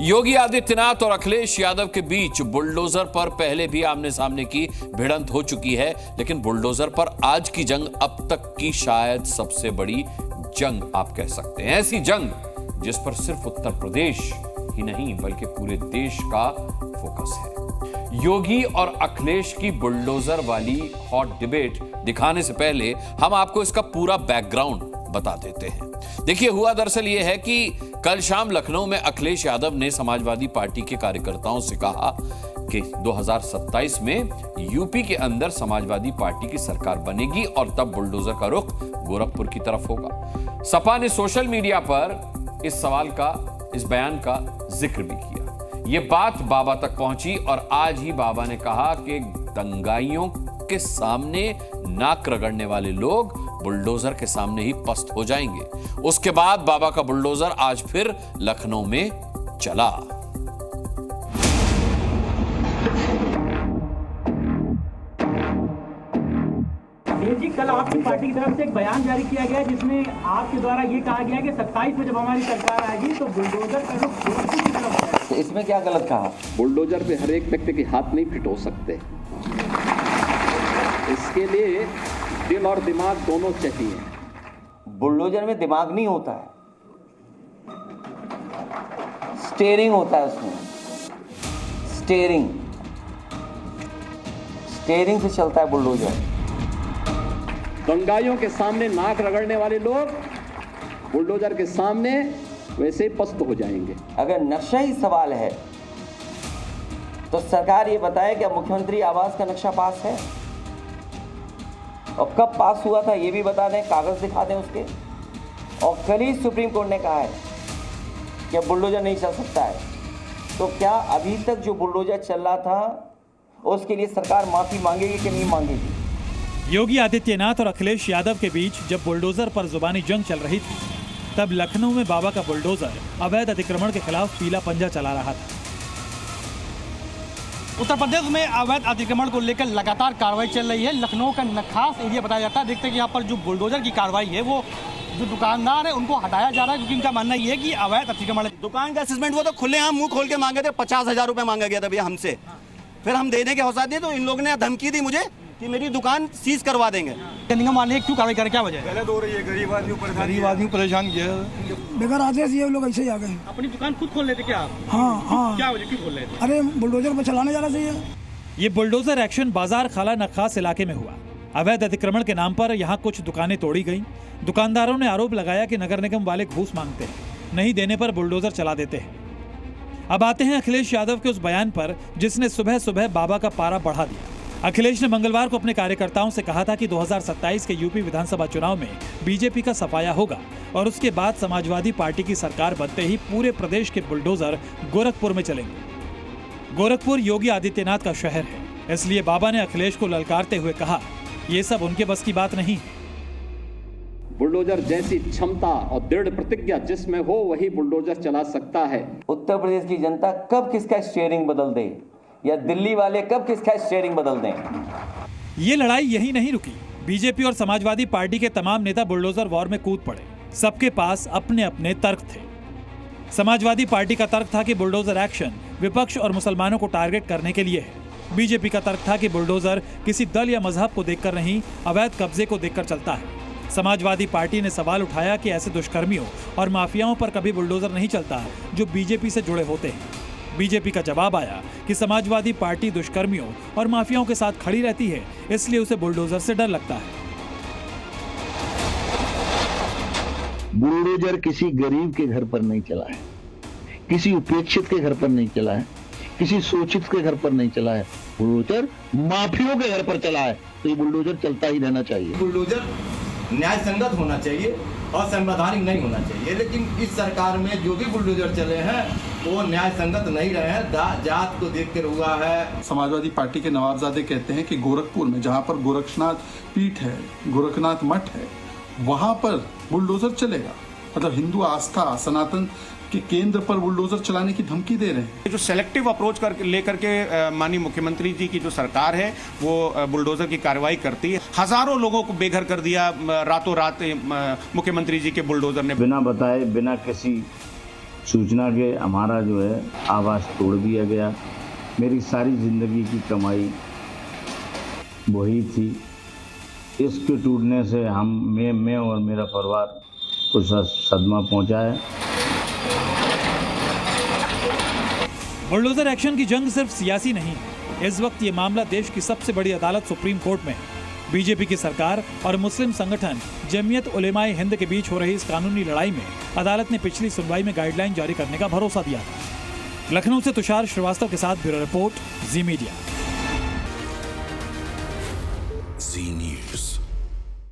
योगी आदित्यनाथ और अखिलेश यादव के बीच बुलडोजर पर पहले भी आमने सामने की भिड़ंत हो चुकी है, लेकिन बुलडोजर पर आज की जंग अब तक की शायद सबसे बड़ी जंग आप कह सकते हैं। ऐसी जंग जिस पर सिर्फ उत्तर प्रदेश ही नहीं बल्कि पूरे देश का फोकस है। योगी और अखिलेश की बुलडोजर वाली हॉट डिबेट दिखाने से पहले हम आपको इसका पूरा बैकग्राउंड बता देते हैं। देखिए, हुआ दरअसल यह है कि कल शाम लखनऊ में अखिलेश यादव ने समाजवादी पार्टी के कार्यकर्ताओं से कहा कि 2027 में यूपी के अंदर समाजवादी पार्टी की सरकार बनेगी और तब बुलडोजर का रुख गोरखपुर की तरफ होगा। सपा ने सोशल मीडिया पर इस बयान का जिक्र भी किया। यह बात बाबा तक पहुंची और आज ही बाबा ने कहा कि दंगाइयों के सामने नाक रगड़ने वाले लोग बुलडोजर के सामने ही पस्त हो जाएंगे। उसके बाद बाबा का बुलडोजर आज फिर लखनऊ में चला। जी, कल आपकी पार्टी की तरफ से एक बयान जारी किया गया जिसमें आपके द्वारा ये कहा गया कि 27 में जब हमारी सरकार आएगी तो बुलडोजर का रुख गोरखपुर की तरफ होगा। तो इसमें क्या गलत कहा? बुलडोजर पे हर एक व्यक्ति के हाथ नहीं फिट हो सकते, इसके लिए दिल और दिमाग दोनों चाहिए। बुलडोजर में दिमाग नहीं होता है, स्टीयरिंग होता है उसमें। स्टीयरिंग से चलता है बुलडोजर। दंगाइयों के सामने नाक रगड़ने वाले लोग बुलडोजर के सामने वैसे ही पस्त हो जाएंगे। अगर नक्शा ही सवाल है तो सरकार ये बताए कि मुख्यमंत्री आवास का नक्शा पास है और कब पास हुआ था ये भी बता दें, कागज दिखा दें उसके। और कल ही सुप्रीम कोर्ट ने कहा है कि बुलडोजर नहीं चल सकता है। तो क्या अभी तक जो बुलडोजर चल रहा था उसके लिए सरकार माफी मांगेगी कि नहीं मांगेगी? योगी आदित्यनाथ और अखिलेश यादव के बीच जब बुलडोजर पर जुबानी जंग चल रही थी, तब लखनऊ में बाबा का बुलडोजर अवैध अतिक्रमण के खिलाफ पीला पंजा चला रहा था। उत्तर प्रदेश में अवैध अतिक्रमण को लेकर लगातार कार्रवाई चल रही है। लखनऊ का खास एरिया बताया जाता है। देखते हैं कि यहाँ पर जो बुलडोजर की कार्रवाई है वो जो दुकानदार है उनको हटाया जा रहा है, क्योंकि इनका मानना ये है कि अवैध अतिक्रमण है। दुकान का असेसमेंट वो तो खुले हम मुंह खोल के मांगे थे। 50,000 रुपए मांगा गया था भैया हमसे। फिर हम देने के हौसला दिए तो इन लोगों ने धमकी दी मुझे कि मेरी दुकान सीज करवा देंगे। मालिक क्यों कार्रवाई करे, क्या वजह है? गलत हो रही है, गरीब आदमी परेशान किया। बेकार आदेश ये लोग ऐसे ही आ गए। अपनी दुकान खुद खोल लेते क्या आप? हाँ। क्या वजह, क्यों खोल रहे थे? अरे बुलडोजर पर चलाने जाना चाहिए। ये बुलडोजर एक्शन बाजार खाला नखास इलाके में हुआ। अवैध अतिक्रमण के नाम पर यहाँ कुछ दुकानें तोड़ी गईं। दुकानदारों ने आरोप लगाया कि नगर निगम वाले घूस मांगते हैं, नहीं देने पर बुलडोजर चला देते हैं। अब आते हैं अखिलेश यादव के उस बयान पर जिसने सुबह सुबह बाबा का पारा बढ़ा दिया। अखिलेश ने मंगलवार को अपने कार्यकर्ताओं से कहा था कि 2027 के यूपी विधानसभा चुनाव में बीजेपी का सफाया होगा और उसके बाद समाजवादी पार्टी की सरकार बनते ही पूरे प्रदेश के बुलडोजर गोरखपुर में चलेंगे। गोरखपुर योगी आदित्यनाथ का शहर है, इसलिए बाबा ने अखिलेश को ललकारते हुए कहा, ये सब उनके बस की बात नहीं है। बुलडोजर जैसी क्षमता और दृढ़ प्रतिज्ञा जिसमें हो वही बुलडोजर चला सकता है। उत्तर प्रदेश की जनता कब किसका स्टीयरिंग बदल दे या दिल्ली वाले कब किसका स्टीयरिंग बदल दें। ये लड़ाई यही नहीं रुकी। बीजेपी और समाजवादी पार्टी के तमाम नेता बुलडोजर वॉर में कूद पड़े। सबके पास अपने अपने तर्क थे। समाजवादी पार्टी का तर्क था कि बुलडोजर एक्शन विपक्ष और मुसलमानों को टारगेट करने के लिए है। बीजेपी का तर्क था कि बुलडोजर किसी दल या मजहब को देखकर नहीं, अवैध कब्जे को देखकर चलता है। समाजवादी पार्टी ने सवाल उठाया कि ऐसे दुष्कर्मियों और माफियाओं पर कभी बुलडोजर नहीं चलता जो बीजेपी से जुड़े होते हैं। बीजेपी का जवाब आया कि समाजवादी पार्टी दुष्कर्मियों और माफियाओं के साथ खड़ी रहती है, इसलिए उसे बुलडोजर से डर लगता है। बुलडोजर किसी गरीब के घर पर नहीं चला है, किसी उपेक्षित के घर पर नहीं चला है, किसी शोषित के घर पर नहीं चला है। बुलडोजर माफियों के घर पर चला है, तो ये बुलडोजर चलता ही रहना चाहिए। बुलडोजर न्याय संगत होना चाहिए और संवैधानिक नहीं होना चाहिए, लेकिन इस सरकार में जो भी बुलडोजर चले हैं वो न्याय संगत नहीं रहे हैं, जात को देख कर हुआ है। समाजवादी पार्टी के नवाबजादे कहते हैं कि गोरखपुर में जहाँ पर गोरखनाथ पीठ है, गोरखनाथ मठ है, वहाँ पर बुलडोजर चलेगा। मतलब हिंदू आस्था सनातन के केंद्र पर बुलडोजर चलाने की धमकी दे रहे हैं। जो सेलेक्टिव अप्रोच लेकर के माननीय मुख्यमंत्री जी की जो सरकार है वो बुलडोजर की कार्रवाई करती है। हजारों लोगों को बेघर कर दिया रातों रात मुख्यमंत्री जी के बुलडोजर ने। बिना बताए, बिना किसी सूचना के हमारा जो है आवास तोड़ दिया गया। मेरी सारी ज़िंदगी की कमाई वही थी। इसके टूटने से मैं और मेरा परिवार को सदमा पहुंचा है। बुलडोजर एक्शन की जंग सिर्फ सियासी नहीं है। इस वक्त ये मामला देश की सबसे बड़ी अदालत सुप्रीम कोर्ट में है। बीजेपी की सरकार और मुस्लिम संगठन जमीयत उलेमाए हिंद के बीच हो रही इस कानूनी लड़ाई में अदालत ने पिछली सुनवाई में गाइडलाइन जारी करने का भरोसा दिया था। लखनऊ से तुषार श्रीवास्तव के साथ ब्यूरो रिपोर्ट, जी मीडिया।